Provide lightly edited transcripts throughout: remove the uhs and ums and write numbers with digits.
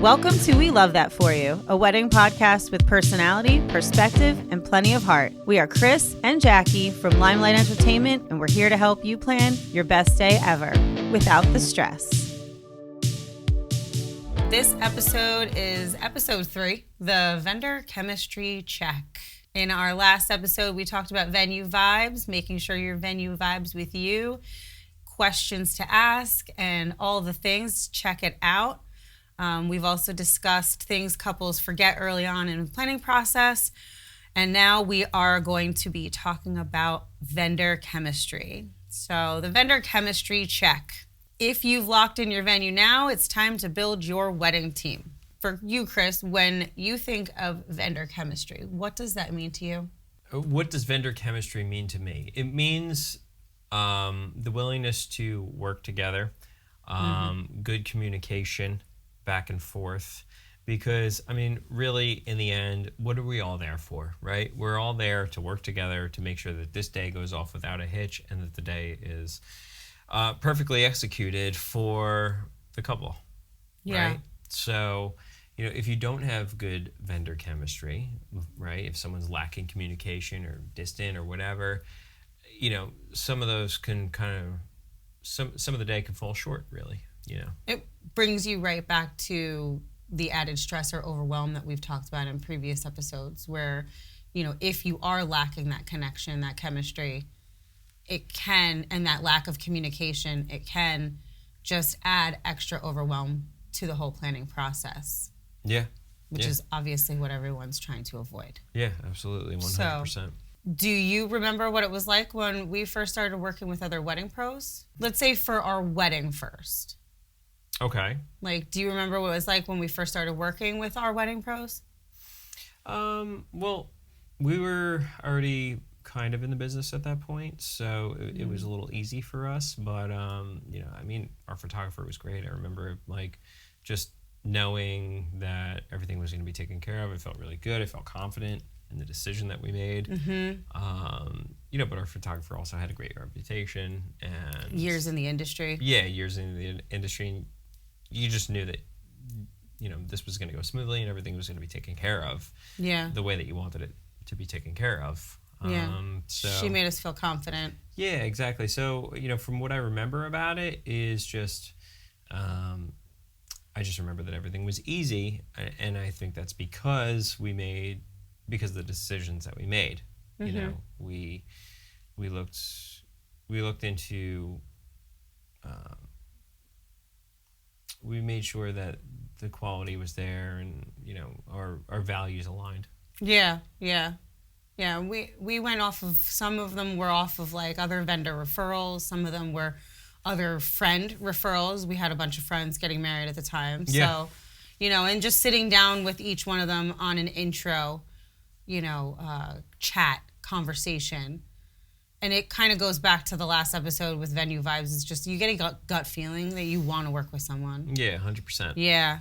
Welcome to We Love That For You, a wedding podcast with personality, perspective, and plenty of heart. We are Chris and Jackie from Limelight Entertainment, and we're here to help you plan your best day ever without the stress. This episode is episode 3, the vendor chemistry check. In our last episode, we talked about venue vibes, making sure your venue vibes with you, questions to ask, and all the things. Check it out. We've also discussed things couples forget early on in the planning process. And now we are going to be talking about vendor chemistry. So the vendor chemistry check. If you've locked in your venue now, it's time to build your wedding team. For you, Chris, when you think of vendor chemistry, what does that mean to you? What does vendor chemistry mean to me? It means the willingness to work together, good communication, back and forth, because I mean, really, in the end, what are we all there for, right? We're all there to work together to make sure that this day goes off without a hitch and that the day is perfectly executed for the couple, right? So, you know, if you don't have good vendor chemistry, right? If someone's lacking communication or distant or whatever, you know, some of those can kind of, some of the day can fall short, really. You know, it brings you right back to the added stress or overwhelm that we've talked about in previous episodes where, you know, if you are lacking that connection, that chemistry, it can, and that lack of communication, it can just add extra overwhelm to the whole planning process. Yeah. Which is obviously what everyone's trying to avoid. Yeah, absolutely, 100%. So, do you remember what it was like when we first started working with other wedding pros? Let's say for our wedding first. Okay. Like, do you remember what it was like when we first started working with our wedding pros? Well, we were already kind of in the business at that point, so it was a little easy for us. But, you know, I mean, our photographer was great. I remember, like, just knowing that everything was going to be taken care of. I felt really good. I felt confident in the decision that we made. You know, but our photographer also had a great reputation. And years in the industry. Yeah, years in the industry. You just knew that, you know, this was going to go smoothly and everything was going to be taken care of. Yeah. The way that you wanted it to be taken care of. So she made us feel confident. Yeah, exactly. So, you know, from what I remember about it is just, I just remember that everything was easy. And I think that's because of the decisions that we made. You know, we looked into, we made sure that the quality was there and, you know, our values aligned. Yeah. We went off of, some of them were off of like other vendor referrals. Some of them were other friend referrals. We had a bunch of friends getting married at the time. So, you know, and just sitting down with each one of them on an intro, you know, chat, conversation. And it kind of goes back to the last episode with venue vibes. It's just you get a gut feeling that you want to work with someone. Yeah, 100%. Yeah.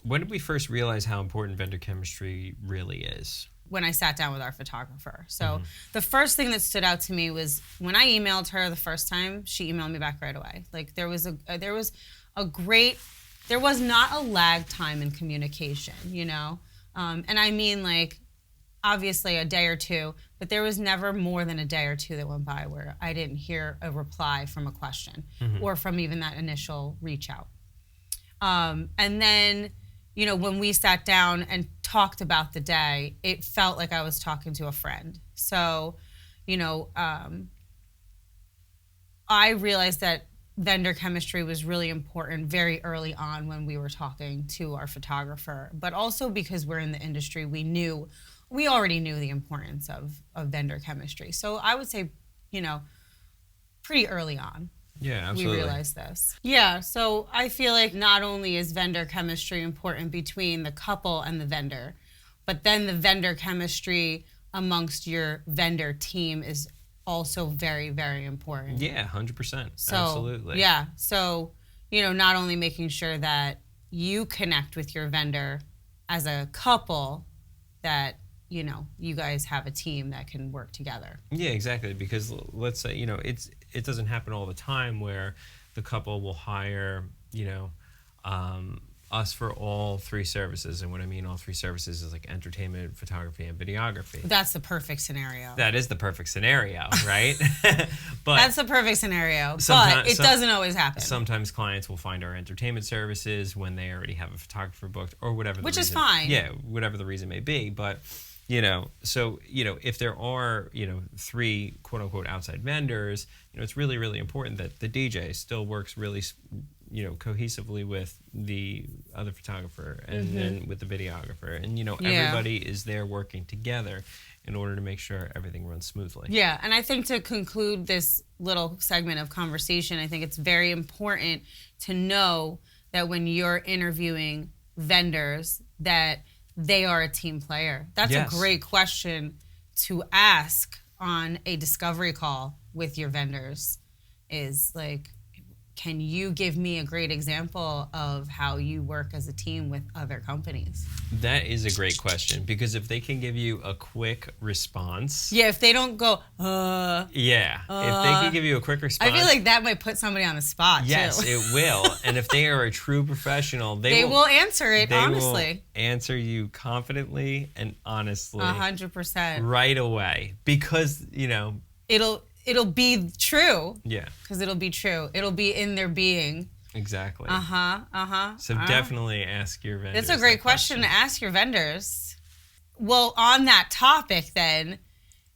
When did we first realize how important vendor chemistry really is? When I sat down with our photographer. So the first thing that stood out to me was when I emailed her the first time, she emailed me back right away. Like there was not a lag time in communication, you know? And I mean like, obviously a day or two, but there was never more than a day or two that went by where I didn't hear a reply from a question or from even that initial reach out. And then, you know, when we sat down and talked about the day, it felt like I was talking to a friend. So, you know, I realized that vendor chemistry was really important very early on when we were talking to our photographer, but also because we're in the industry, we already knew the importance of vendor chemistry. So I would say, you know, pretty early on. Yeah, absolutely. We realized this. Yeah, so I feel like not only is vendor chemistry important between the couple and the vendor, but then the vendor chemistry amongst your vendor team is also very, very important. Yeah, 100%. So, absolutely. Yeah, so, you know, not only making sure that you connect with your vendor as a couple, that you know, you guys have a team that can work together. Yeah, exactly. Because let's say, you know, it doesn't happen all the time where the couple will hire, you know, us for all three services. And what I mean all three services is like entertainment, photography, and videography. That's the perfect scenario. That is the perfect scenario, right? But that's the perfect scenario, but it doesn't always happen. Sometimes clients will find our entertainment services when they already have a photographer booked or whatever the Which reason, is fine. Yeah, whatever the reason may be. But, so, if there are, three quote-unquote outside vendors, it's really, really important that the DJ still works really, cohesively with the other photographer and then with the videographer. And, everybody is there working together in order to make sure everything runs smoothly. Yeah, and I think to conclude this little segment of conversation, I think it's very important to know that when you're interviewing vendors that they are a team player. That's a great question to ask on a discovery call with your vendors is like, can you give me a great example of how you work as a team with other companies? That is a great question because if they can give you a quick response. Yeah, if they don't go, if they can give you a quick response. I feel like that might put somebody on the spot, yes, too. It will. And if they are a true professional, they will answer it honestly. They will answer you confidently and honestly. 100%. Right away. Because, It'll be true. Yeah. Because it'll be true. It'll be in their being. Exactly. So definitely ask your vendors. That's a great question to ask your vendors. Well, on that topic then,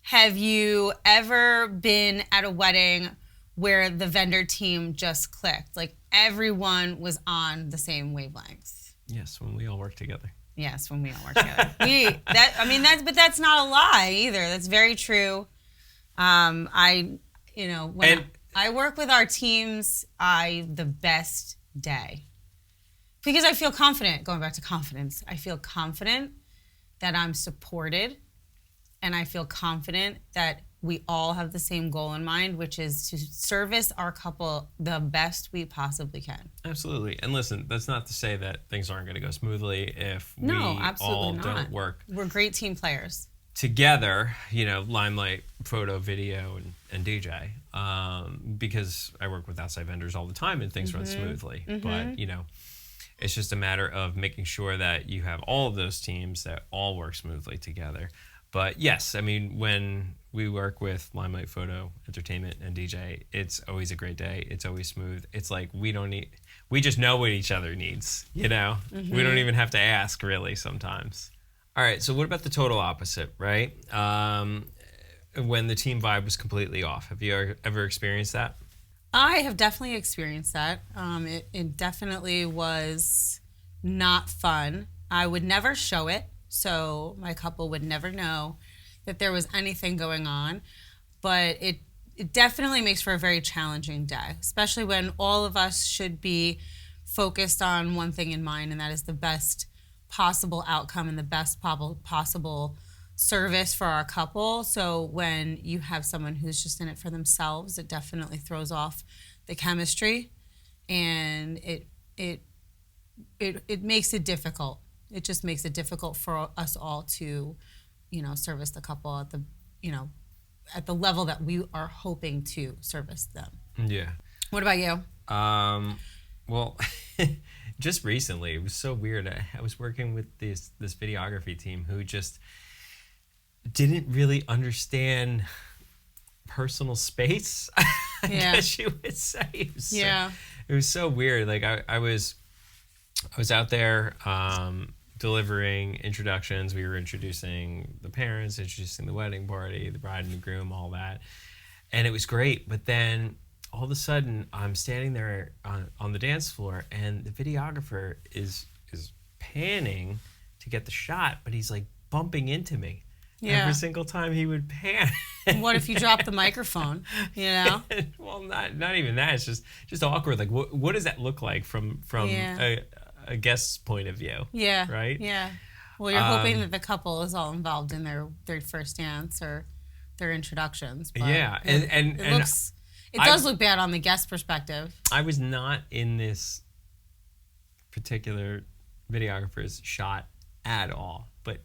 have you ever been at a wedding where the vendor team just clicked? Like everyone was on the same wavelengths? Yes, when we all work together. Yes, when we all work together. But that's not a lie either. That's very true. When I work with our teams, the best day. Because I feel confident, going back to confidence, I feel confident that I'm supported and I feel confident that we all have the same goal in mind, which is to service our couple the best we possibly can. Absolutely. And listen, that's not to say that things aren't going to go smoothly if we don't work. We're great team players. Together, Limelight, photo, video, and DJ, because I work with outside vendors all the time and things run smoothly. But, it's just a matter of making sure that you have all of those teams that all work smoothly together. But yes, I mean, when we work with Limelight, photo, entertainment, and DJ, it's always a great day. It's always smooth. It's like we just know what each other needs, We don't even have to ask really sometimes. All right, so what about the total opposite, right? When the team vibe was completely off. Have you ever experienced that? I have definitely experienced that. It definitely was not fun. I would never show it, so my couple would never know that there was anything going on. But it definitely makes for a very challenging day, especially when all of us should be focused on one thing in mind, and that is the best possible outcome and the best possible service for our couple. So when you have someone who's just in it for themselves, it definitely throws off the chemistry, and it makes it difficult. It just makes it difficult for us all to, service the couple at the level that we are hoping to service them. Yeah. What about you? Well, just recently, it was so weird. I was working with this videography team who just didn't really understand personal space, I guess you would say. It was so weird. Like I was out there delivering introductions. We were introducing the parents, introducing the wedding party, the bride and the groom, all that. And it was great. But then all of a sudden, I'm standing there on the dance floor, and the videographer is panning to get the shot, but he's like bumping into me. Yeah. Every single time he would pan. What if you drop the microphone? Well, not even that. It's just awkward. Like, what does that look like from a guest's point of view? Yeah. Right. Yeah. Well, you're hoping that the couple is all involved in their first dance or their introductions. But it does look bad on the guest perspective. I was not in this particular videographer's shot at all, but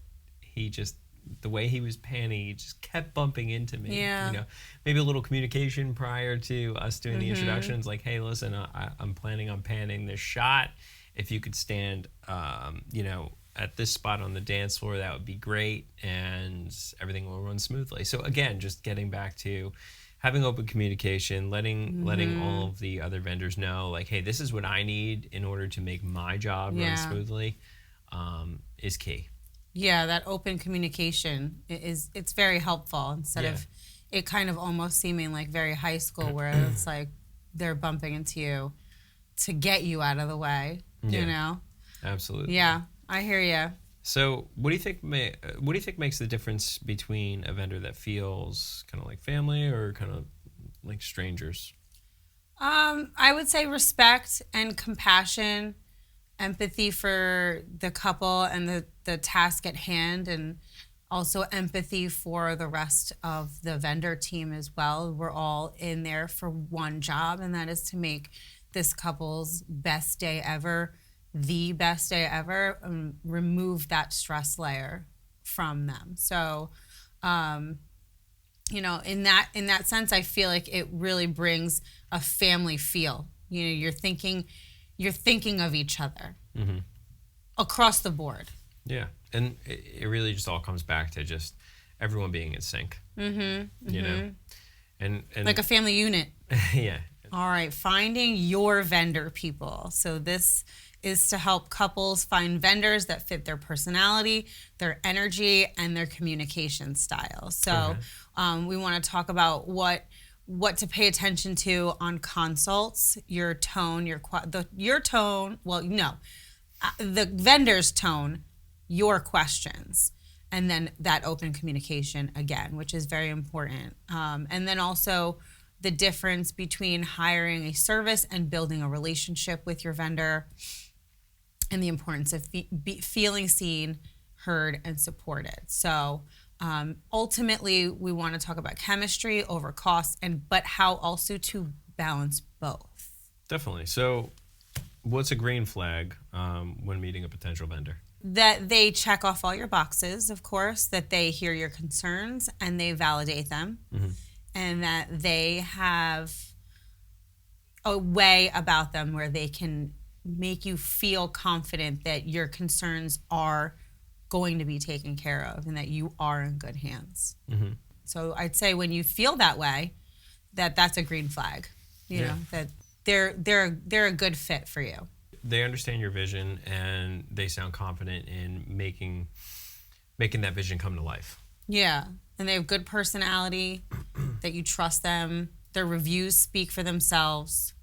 the way he was panning, he just kept bumping into me. Yeah. Maybe a little communication prior to us doing the introductions, like, hey, listen, I'm planning on panning this shot, if you could stand, at this spot on the dance floor, that would be great, and everything will run smoothly. So again, just getting back to having open communication, letting all of the other vendors know, like, hey, this is what I need in order to make my job run smoothly, is key. Yeah, that open communication it's very helpful instead of it kind of almost seeming like very high school where it's like they're bumping into you to get you out of the way, you know? Absolutely. Yeah, I hear you. So, what do you think makes the difference between a vendor that feels kind of like family or kind of like strangers? I would say respect and compassion, empathy for the couple and the task at hand, and also empathy for the rest of the vendor team as well. We're all in there for one job, and that is to make this couple's best day ever the best day ever, remove that stress layer from them. So, in that sense, I feel like it really brings a family feel. You know, you're thinking of each other across the board. Yeah, and it really just all comes back to just everyone being in sync. You know, and like a family unit. Yeah. All right, finding your vendor people. So this is to help couples find vendors that fit their personality, their energy, and their communication style. So we want to talk about what to pay attention to on consults, your tone, the vendor's tone, your questions, and then that open communication again, which is very important. And then also the difference between hiring a service and building a relationship with your vendor, and the importance of feeling seen, heard, and supported. So ultimately, we want to talk about chemistry over cost, but how also to balance both. Definitely. So what's a green flag when meeting a potential vendor? That they check off all your boxes, of course, that they hear your concerns and they validate them, and that they have a way about them where they can make you feel confident that your concerns are going to be taken care of and that you are in good hands. So I'd say when you feel that way, that's a green flag. You know, that they're a good fit for you. They understand your vision and they sound confident in making that vision come to life. Yeah. And they have good personality, that you trust them. Their reviews speak for themselves.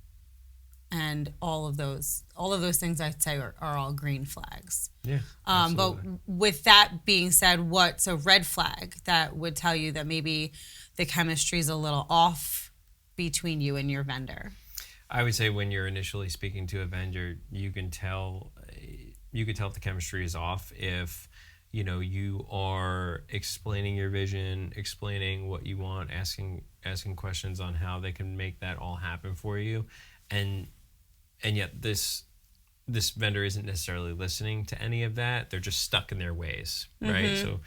And all of those things I'd say are all green flags. Yeah. But with that being said, what's a red flag that would tell you that maybe the chemistry is a little off between you and your vendor? I would say when you're initially speaking to a vendor, you can tell if the chemistry is off if you are explaining your vision, explaining what you want, asking questions on how they can make that all happen for you, and yet this vendor isn't necessarily listening to any of that. They're just stuck in their ways, right? So,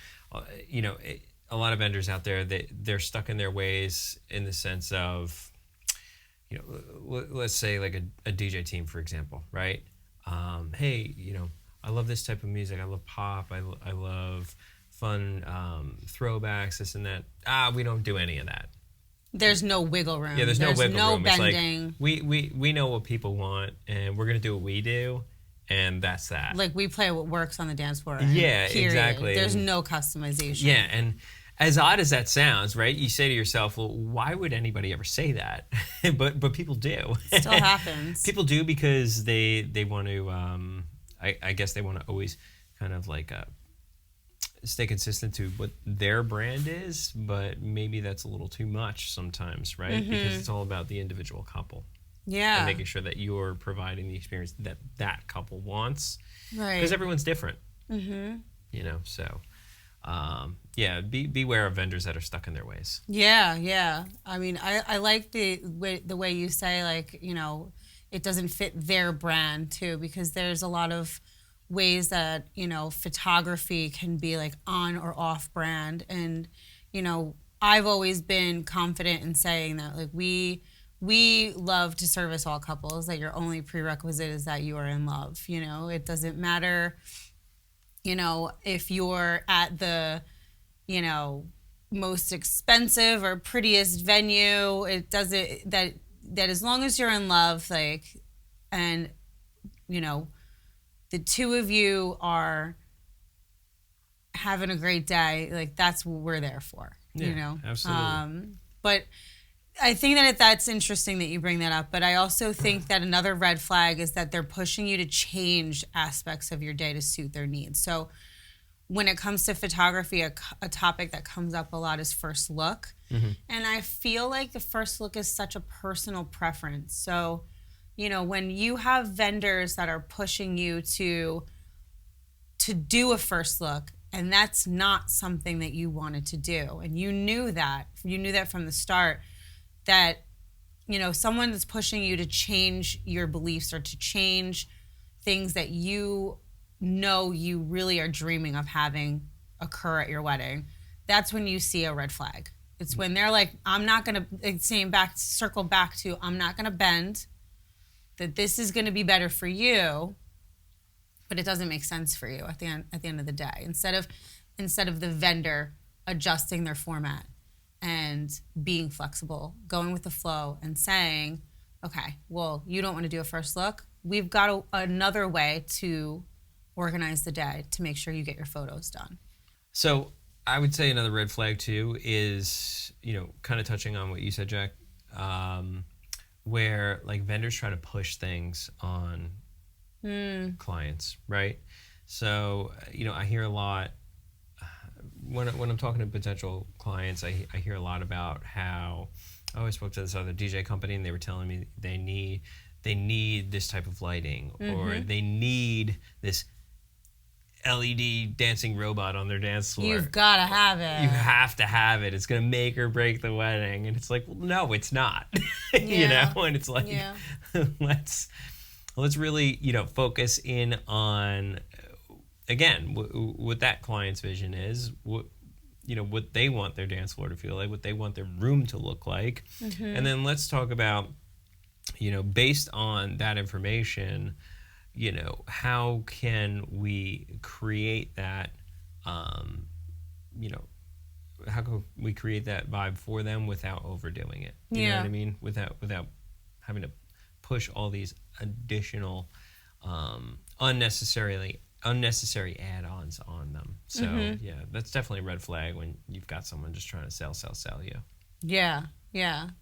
a lot of vendors out there, they're stuck in their ways in the sense of, let's say like a DJ team, for example, right? Hey, I love this type of music. I love pop. I love fun throwbacks, this and that. We don't do any of that. There's no wiggle room. Yeah, there's no wiggle room. Bending. It's like we know what people want, and we're gonna do what we do, and that's that. Like we play what works on the dance floor. Yeah, period. Exactly. There's no customization. Yeah, and as odd as that sounds, right? You say to yourself, well, why would anybody ever say that? but people do. It still happens. People do because they want to. I guess they want to always kind of like stay consistent to what their brand is, but maybe that's a little too much sometimes, right? Because it's all about the individual couple. Yeah. And making sure that you're providing the experience that couple wants. Right. Because everyone's different. So beware of vendors that are stuck in their ways. Yeah. I mean, I like the way you say, like, it doesn't fit their brand too, because there's a lot of ways that, photography can be like on or off brand. And, I've always been confident in saying that, like, we we love to service all couples, that your only prerequisite is that you are in love. You know, it doesn't matter, you know, if you're at the, you know, most expensive or prettiest venue. It doesn't, that as long as you're in love, like, and, you know, the two of you are having a great day, like, that's what we're there for, you know? Absolutely. But I think that that's interesting that you bring that up, but I also think that another red flag is that they're pushing you to change aspects of your day to suit their needs. So when it comes to photography, a topic that comes up a lot is first look. And I feel like the first look is such a personal preference. So, you know, when you have vendors that are pushing you to do a first look, and that's not something that you wanted to do, and you knew that from the start, that, you know, someone that's pushing you to change your beliefs or to change things that you know you really are dreaming of having occur at your wedding, that's when you see a red flag. It's when they're like, I'm not going to, circle back to, I'm not going to bend, that this is going to be better for you, but it doesn't make sense for you at the end of the day. Instead of the vendor adjusting their format and being flexible, going with the flow and saying, okay, well, you don't want to do a first look. We've got another way to organize the day to make sure you get your photos done. So I would say another red flag too is, you know, kind of touching on what you said, Jack, where like vendors try to push things on clients, right? So, you know, I hear a lot when I'm talking to potential clients, I hear a lot about how, oh, I spoke to this other DJ company and they were telling me they need this type of lighting, or they need this LED dancing robot on their dance floor. You've got to have it. You have to have it. It's going to make or break the wedding. And it's like, well, no, it's not. You know? And it's like, let's really, you know, focus in on, again, what that client's vision is, what they want their dance floor to feel like, what they want their room to look like. And then let's talk about, you know, based on that information, you know, how can we create that, you know, how can we create that vibe for them without overdoing it? You know what I mean? Without having to push all these additional, unnecessary add-ons on them. So yeah, that's definitely a red flag when you've got someone just trying to sell you. Yeah.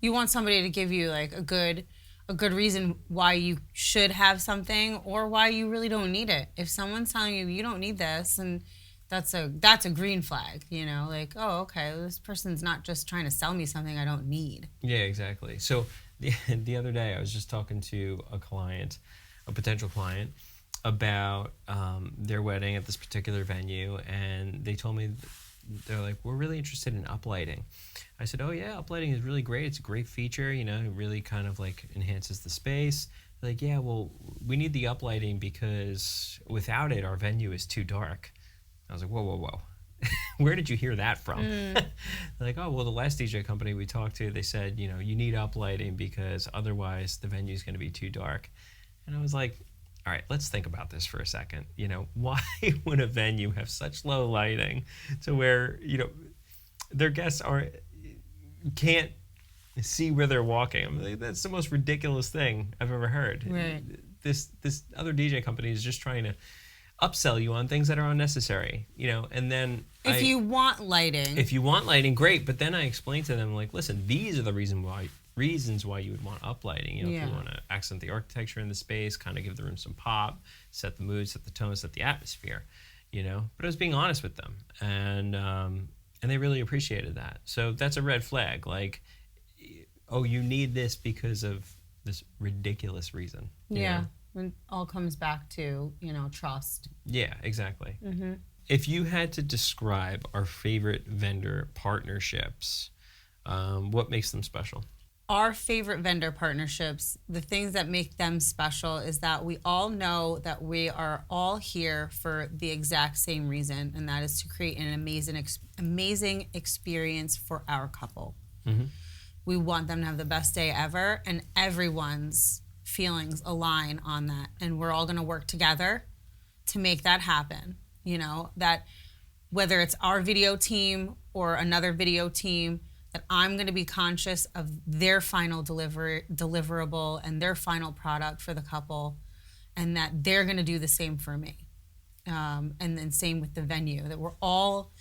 You want somebody to give you like a good reason why you should have something or why you really don't need it. If someone's telling you you don't need this, and that's a green flag, you know, like, oh, okay, this person's not just trying to sell me something I don't need. Yeah, exactly. So the other day I was just talking to a potential client, about their wedding at this particular venue, and they told me, they're like, we're really interested in uplighting. I said, oh yeah, uplighting is really great. It's a great feature, you know, it really kind of like enhances the space. They're like, yeah, well, we need the uplighting because without it, our venue is too dark. I was like, whoa. Where did you hear that from? They're like, oh, well, the last DJ company we talked to, they said, you know, you need uplighting because otherwise the venue is going to be too dark. And I was like, all right, let's think about this for a second. You know, why would a venue have such low lighting to where, you know, their guests can't see where they're walking? I mean, that's the most ridiculous thing I've ever heard. Right. This other DJ company is just trying to upsell you on things that are unnecessary, you know, and then if you want lighting, great. But then I explained to them, like, listen, these are the reasons why you would want uplighting. You know, if you want to accent the architecture in the space, kind of give the room some pop, set the mood, set the tone, set the atmosphere, you know. But I was being honest with them, and they really appreciated that. So that's a red flag. Like, oh, you need this because of this ridiculous reason. Yeah. It all comes back to, you know, trust. Yeah, exactly. If you had to describe our favorite vendor partnerships, what makes them special? Our favorite vendor partnerships, the things that make them special is that we all know that we are all here for the exact same reason, and that is to create an amazing experience for our couple. We want them to have the best day ever, and everyone's feelings align on that. And we're all going to work together to make that happen. You know, that whether it's our video team or another video team, that I'm going to be conscious of their final deliverable and their final product for the couple, and that they're going to do the same for me. And then same with the venue, that we're all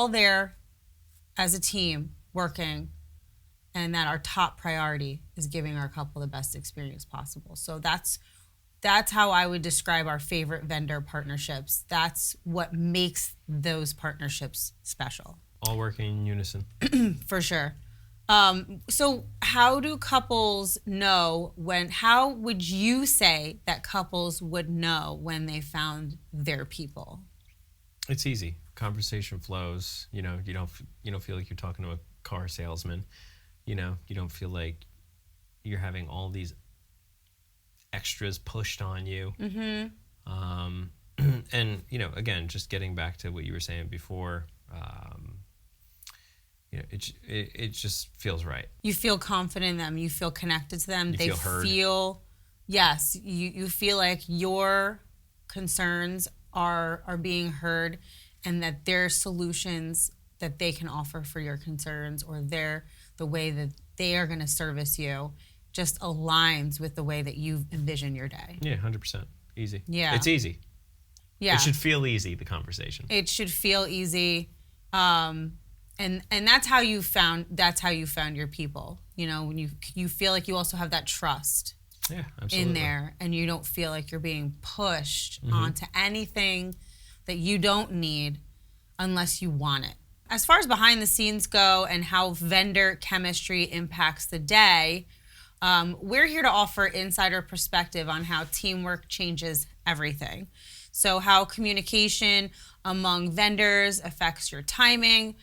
there as a team working, and that our top priority is giving our couple the best experience possible. So that's how I would describe our favorite vendor partnerships. That's what makes those partnerships special. All working in unison. For sure. So how do couples know how would you say that couples would know when they found their people? It's easy. Conversation flows. You know, you don't feel like you're talking to a car salesman. You know, you don't feel like you're having all these extras pushed on you. And, you know, again, just getting back to what you were saying before, you know, it just feels right. You feel confident in them. You feel connected to them. You feel heard. Yes, you feel like your concerns are being heard, and that their solutions that they can offer for your concerns, or the way that they are going to service you, just aligns with the way that you envision your day. Yeah, 100%. Easy. Yeah. It's easy. Yeah. It should feel easy, the conversation. It should feel easy. And that's how you found your people. You know, when you feel like you also have that trust. Yeah, absolutely. In there, and you don't feel like you're being pushed onto anything that you don't need unless you want it. As far as behind the scenes go and how vendor chemistry impacts the day, we're here to offer insider perspective on how teamwork changes everything. So how communication among vendors affects your timing,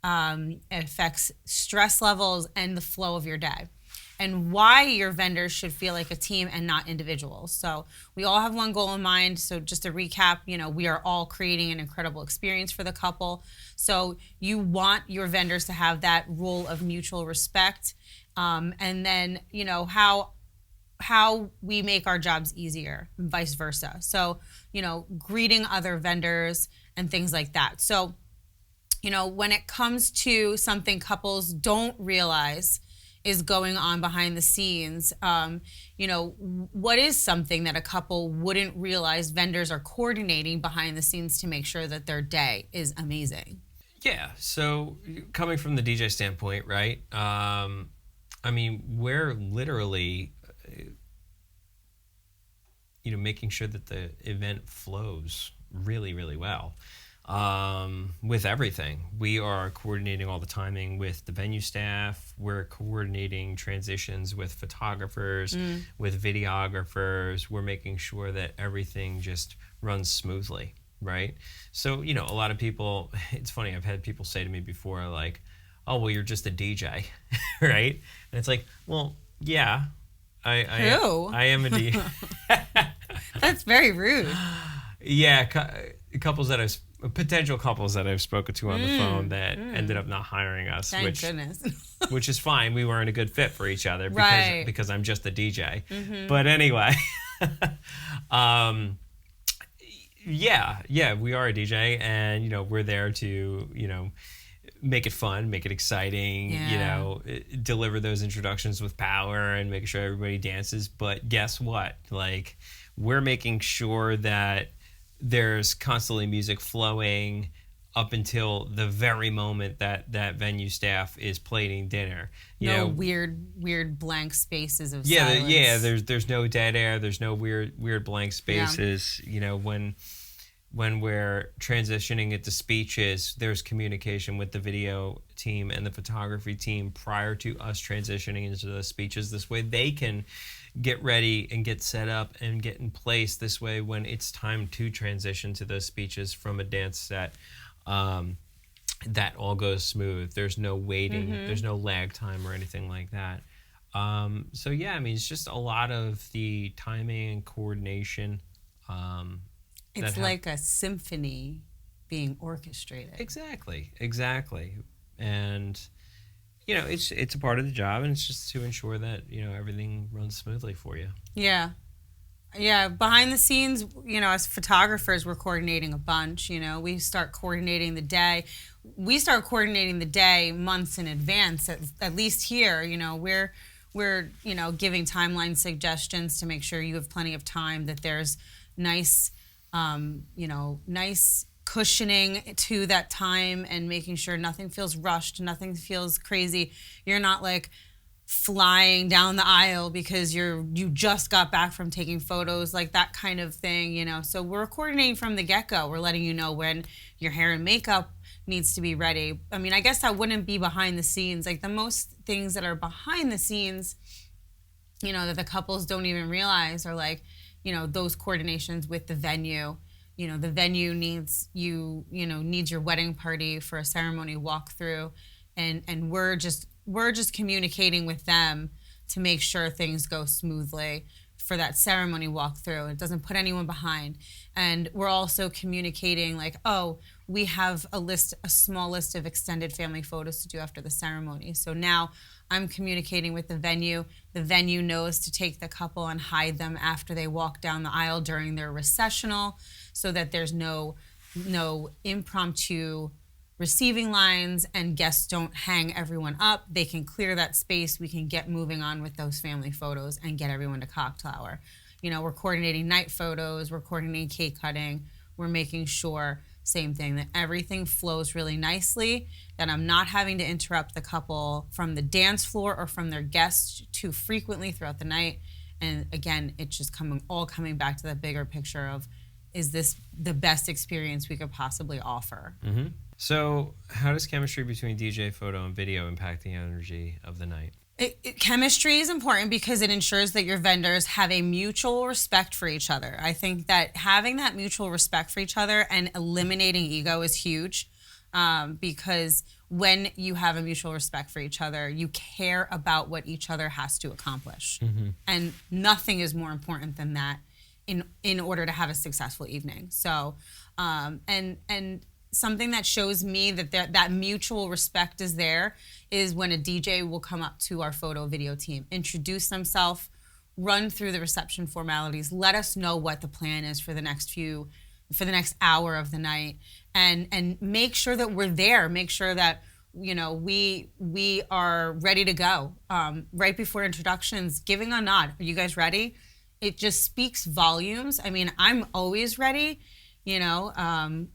affects stress levels and the flow of your day, and why your vendors should feel like a team and not individuals. So we all have one goal in mind. So just to recap, you know, we are all creating an incredible experience for the couple. So you want your vendors to have that role of mutual respect. And then, you know, how we make our jobs easier and vice versa. So, you know, greeting other vendors and things like that. So, you know, when it comes to something couples don't realize is going on behind the scenes, you know, what is something that a couple wouldn't realize vendors are coordinating behind the scenes to make sure that their day is amazing? Yeah, so coming from the DJ standpoint, right? I mean, we're literally, you know, making sure that the event flows really, really well. With everything. We are coordinating all the timing with the venue staff. We're coordinating transitions with photographers, with videographers. We're making sure that everything just runs smoothly, right? So, you know, a lot of people, it's funny, I've had people say to me before, like, oh, well, you're just a DJ, right? And it's like, well, yeah, I am a DJ. That's very rude. Yeah, potential couples that I've spoken to on the phone that ended up not hiring us. Thank goodness. Which is fine. We weren't a good fit for each other because I'm just a DJ. But anyway, yeah, we are a DJ, and, you know, we're there to, you know, make it fun, make it exciting, you know, deliver those introductions with power and making sure everybody dances. But guess what? Like, we're making sure that there's constantly music flowing up until the very moment that venue staff is plating dinner. You know, weird blank spaces of silence. Yeah. There's no dead air. There's no weird blank spaces. Yeah. You know, when we're transitioning into speeches, there's communication with the video team and the photography team prior to us transitioning into the speeches. This way they can get ready and get set up and get in place. This way, when it's time to transition to those speeches from a dance set, that all goes smooth. There's no waiting. There's no lag time or anything like that. So yeah, I mean, it's just a lot of the timing and coordination. It's like a symphony being orchestrated. Exactly. And it's a part of the job, and it's just to ensure that everything runs smoothly for you. Yeah. Yeah, behind the scenes, as photographers, we're coordinating a bunch. We start coordinating the day. We start coordinating the day months in advance. At least here, we're giving timeline suggestions to make sure you have plenty of time. That there's nice, nice cushioning to that time, and making sure nothing feels rushed, nothing feels crazy. You're not like flying down the aisle because you just got back from taking photos, like that kind of thing, So we're coordinating from the get-go. We're letting you know when your hair and makeup needs to be ready. I mean, I guess that wouldn't be behind the scenes. Like the most things that are behind the scenes, that the couples don't even realize are like, those coordinations with the venue. The venue needs needs your wedding party for a ceremony walkthrough, and we're just communicating with them to make sure things go smoothly for that ceremony walkthrough. It doesn't put anyone behind. And we're also communicating like, oh, we have a small list of extended family photos to do after the ceremony. So now I'm communicating with the venue. The venue knows to take the couple and hide them after they walk down the aisle during their recessional, so that there's no impromptu receiving lines and guests don't hang everyone up. They can clear that space. We can get moving on with those family photos and get everyone to cocktail hour. We're coordinating night photos. We're coordinating cake cutting. We're making sure, same thing, that everything flows really nicely, that I'm not having to interrupt the couple from the dance floor or from their guests too frequently throughout the night. And again, it's just coming back to the bigger picture of, is this the best experience we could possibly offer? Mm-hmm. So how does chemistry between DJ, photo, and video impact the energy of the night? Chemistry is important because it ensures that your vendors have a mutual respect for each other. I think that having that mutual respect for each other and eliminating ego is huge, because when you have a mutual respect for each other, you care about what each other has to accomplish. Mm-hmm. And nothing is more important than that in order to have a successful evening. So, and something that shows me that mutual respect is there is when a DJ will come up to our photo video team, introduce themselves, run through the reception formalities, let us know what the plan is for the next hour of the night, and make sure that we're there, make sure that we are ready to go. Right before introductions, giving a nod. Are you guys ready? It just speaks volumes. I mean, I'm always ready, and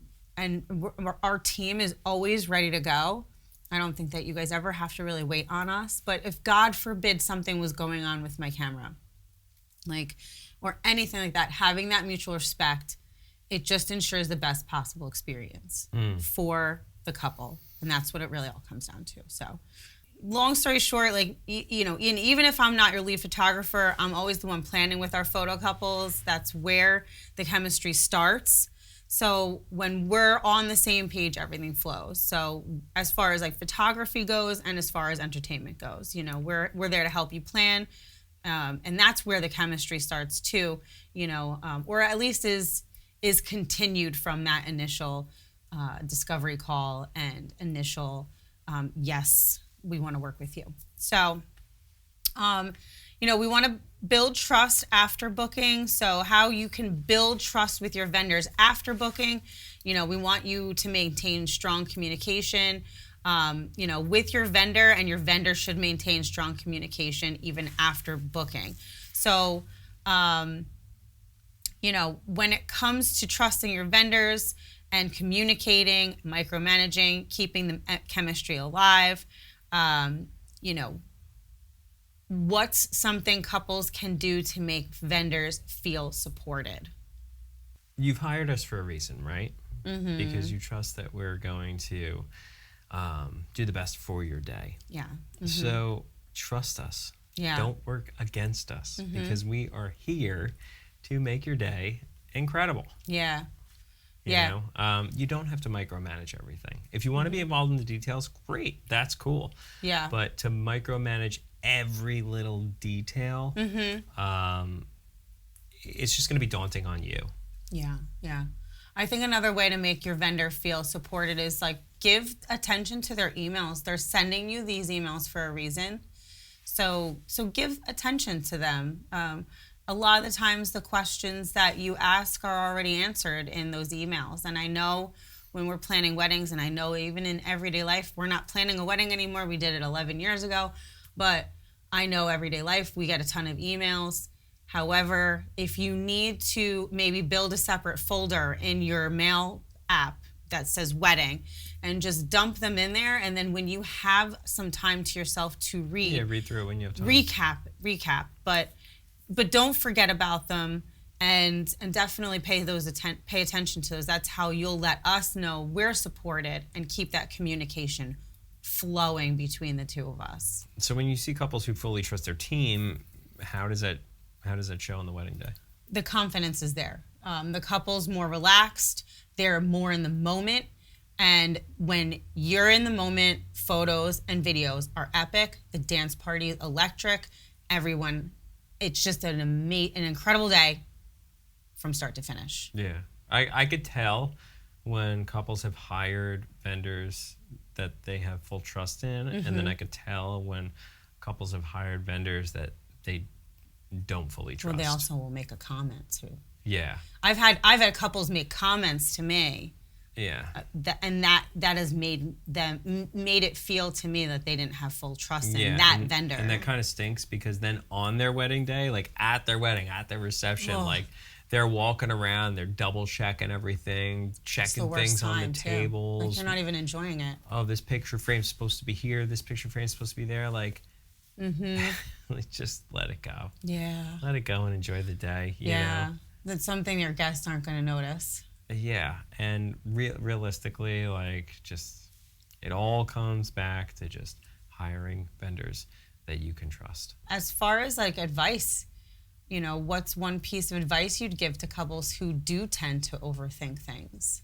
our team is always ready to go. I don't think that you guys ever have to really wait on us. But if God forbid something was going on with my camera, or anything like that, having that mutual respect, it just ensures the best possible experience for the couple. And that's what it really all comes down to. So long story short, even if I'm not your lead photographer, I'm always the one planning with our photo couples. That's where the chemistry starts. So when we're on the same page, everything flows. So as far as photography goes and as far as entertainment goes, we're there to help you plan. And that's where the chemistry starts too, or at least is continued from that initial discovery call and initial, yes, we want to work with you. So, we want to build trust after booking. So how you can build trust with your vendors after booking, we want you to maintain strong communication, with your vendor, and your vendor should maintain strong communication even after booking. So, when it comes to trusting your vendors and communicating, micromanaging, keeping the chemistry alive, what's something couples can do to make vendors feel supported? You've hired us for a reason, right? Mm-hmm. Because you trust that we're going to do the best for your day. Yeah. Mm-hmm. So trust us. Yeah. Don't work against us, because we are here to make your day incredible. Yeah. You don't have to micromanage everything. If you want to be involved in the details, great. That's cool. Yeah. But to micromanage every little detail, it's just going to be daunting on you. Yeah. I think another way to make your vendor feel supported is give attention to their emails. They're sending you these emails for a reason. So give attention to them. A lot of the times the questions that you ask are already answered in those emails. And I know when we're planning weddings, and I know even in everyday life, we're not planning a wedding anymore. We did it 11 years ago. But I know everyday life, we get a ton of emails. However, if you need to maybe build a separate folder in your mail app that says wedding and just dump them in there, and then when you have some time to yourself to read through it when you have time. Recap. But don't forget about them, and definitely pay attention to those. That's how you'll let us know we're supported and keep that communication flowing between the two of us. So when you see couples who fully trust their team, how does that show on the wedding day? The confidence is there. The couple's more relaxed. They're more in the moment. And when you're in the moment, photos and videos are epic. The dance party is electric. Everyone, it's just an incredible day from start to finish. Yeah. I could tell when couples have hired vendors that they have full trust in, and then I could tell when couples have hired vendors that they don't fully trust. Well, they also will make a comment too. Yeah. I've had couples make comments to me. Yeah. That has made it feel to me that they didn't have full trust in that vendor. And that kind of stinks, because then on their wedding day, like at their wedding, at their reception, like they're walking around, they're double checking everything, checking things on the tables. Like, you're not even enjoying it. Oh, this picture frame's supposed to be here. This picture frame's supposed to be there. Like, like, just let it go. Yeah. Let it go and enjoy the day. You know? That's something your guests aren't going to notice. Yeah, and realistically, like, just it all comes back to just hiring vendors that you can trust. As far as like advice, you know, what's one piece of advice you'd give to couples who do tend to overthink things?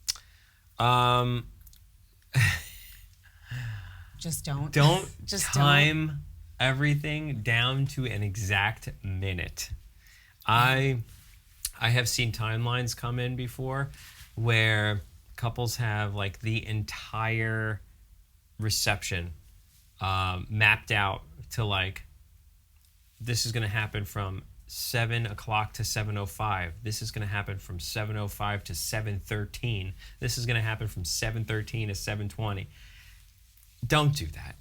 Just don't. Don't just time everything down to an exact minute. I have seen timelines come in before where couples have like the entire reception mapped out to like, this is going to happen from 7 o'clock to 7:05. This is going to happen from 7:05 to 7:13. This is going to happen from 7:13 to 7:20. Don't do that.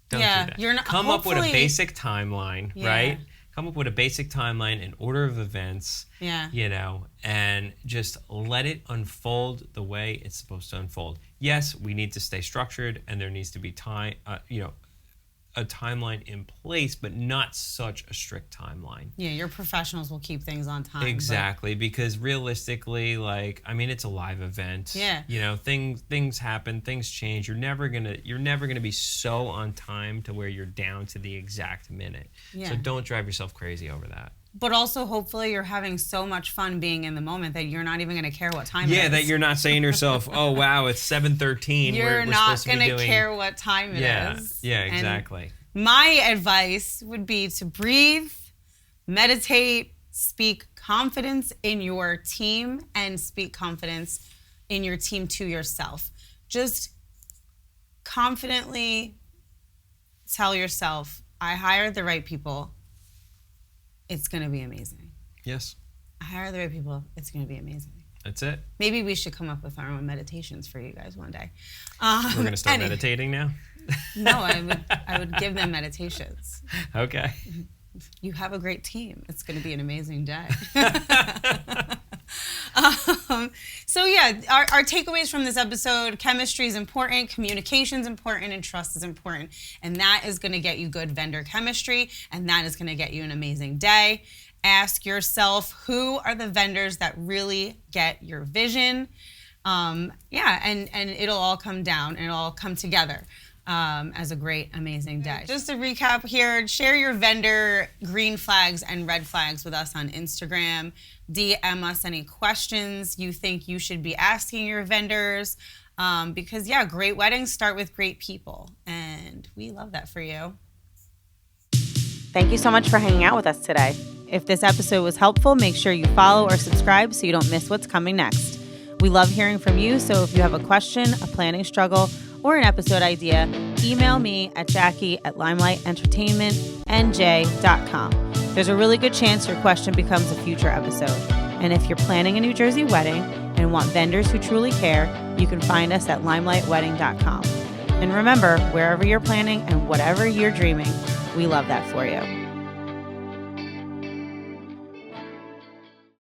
Don't do that. You're not, Come up with a basic timeline, right? Come up with a basic timeline, an order of events, you know, and just let it unfold the way it's supposed to unfold. Yes, we need to stay structured, and there needs to be time, a timeline in place, but not such a strict timeline. Yeah, your professionals will keep things on time. Exactly, because realistically, like, I mean, it's a live event. Yeah. You know, things happen, things change. You're never gonna be so on time to where you're down to the exact minute. Yeah. So don't drive yourself crazy over that. But also, hopefully, you're having so much fun being in the moment that you're not even going to care what time it is. Yeah, that you're not saying to yourself, oh, wow, it's 7:13. You're not going to care what time it is. Yeah, exactly. And my advice would be to breathe, meditate, speak confidence in your team, and speak confidence in your team to yourself. Just confidently tell yourself, I hired the right people. It's going to be amazing. Yes. I hire the right people. It's going to be amazing. That's it. Maybe we should come up with our own meditations for you guys one day. We're going to start meditating now? No, I would give them meditations. Okay. You have a great team. It's going to be an amazing day. So yeah, our takeaways from this episode: chemistry is important, communication is important, and trust is important. And that is going to get you good vendor chemistry, and that is going to get you an amazing day. Ask yourself, who are the vendors that really get your vision? And it'll all come down and it'll all come together as a great, amazing day. Just to recap here, share your vendor green flags and red flags with us on Instagram. DM us any questions you think you should be asking your vendors. Because great weddings start with great people. And we love that for you. Thank you so much for hanging out with us today. If this episode was helpful, make sure you follow or subscribe so you don't miss what's coming next. We love hearing from you, so if you have a question, a planning struggle, or an episode idea, email me at jackie@limelihtentertainmentnj.com. There's a really good chance your question becomes a future episode. And if you're planning a New Jersey wedding and want vendors who truly care, you can find us at limelightwedding.com. And remember, wherever you're planning and whatever you're dreaming, we love that for you.